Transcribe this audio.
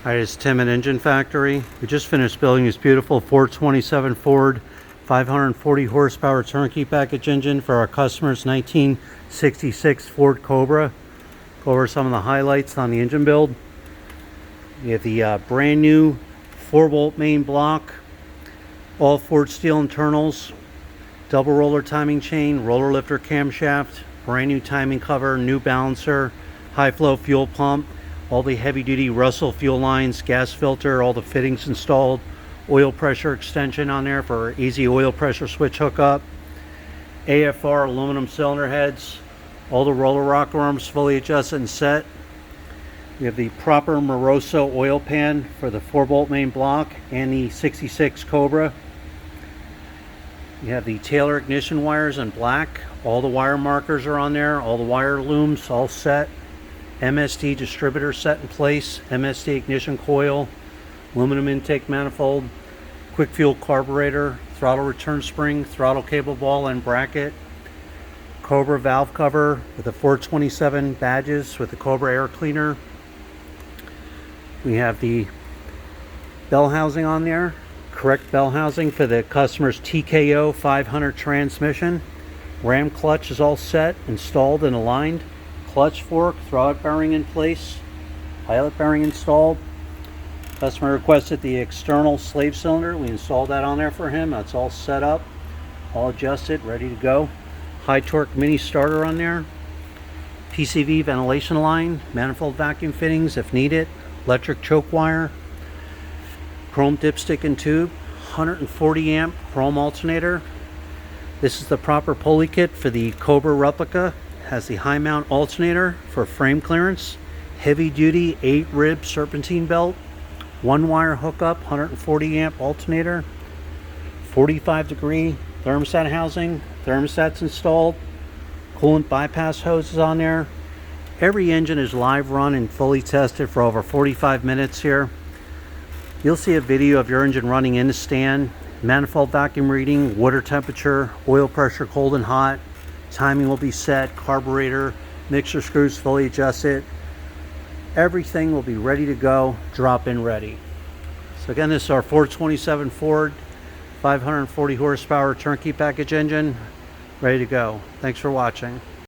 Hi, it's Tim at Engine Factory. We just finished building this beautiful 427 Ford 540 horsepower turnkey package engine for our customer's 1966 Ford Cobra. Go over some of the highlights on the engine build. We have the brand new 4-volt main block, all Ford steel internals, double roller timing chain, roller lifter camshaft, brand new timing cover, new balancer, high flow fuel pump, all the heavy duty Russell fuel lines, gas filter, all the fittings installed, oil pressure extension on there for easy oil pressure switch hookup, AFR aluminum cylinder heads, all the roller rocker arms fully adjusted and set. We have the proper Moroso oil pan for the 4-bolt main block and the 66 Cobra. You have the Taylor ignition wires in black. All the wire markers are on there, all the wire looms all set. MSD distributor set in place, MSD ignition coil, aluminum intake manifold, quick fuel carburetor, throttle return spring, throttle cable ball and bracket, Cobra valve cover with the 427 badges with the Cobra air cleaner. We have the bell housing on there, correct bell housing for the customer's TKO 500 transmission. Ram clutch is all set, installed and aligned. Clutch fork, throttle bearing in place, pilot bearing installed. Customer requested the external slave cylinder. We installed that on there for him. That's all set up, all adjusted, ready to go. High torque mini starter on there. PCV ventilation line, manifold vacuum fittings if needed, electric choke wire, chrome dipstick and tube, 140 amp chrome alternator. This is the proper pulley kit for the Cobra replica. Has the high mount alternator for frame clearance, heavy duty 8-rib serpentine belt, 1-wire hookup, 140 amp alternator, 45-degree thermostat housing, thermostats installed, coolant bypass hoses on there. Every engine is live run and fully tested for over 45 minutes here. You'll see a video of your engine running in the stand, manifold vacuum reading, water temperature, oil pressure cold and hot. Timing will be set, carburetor, mixer screws fully adjusted. Everything will be ready to go, drop in ready. So again, this is our 427 Ford 540 horsepower turnkey package engine, ready to go. Thanks for watching.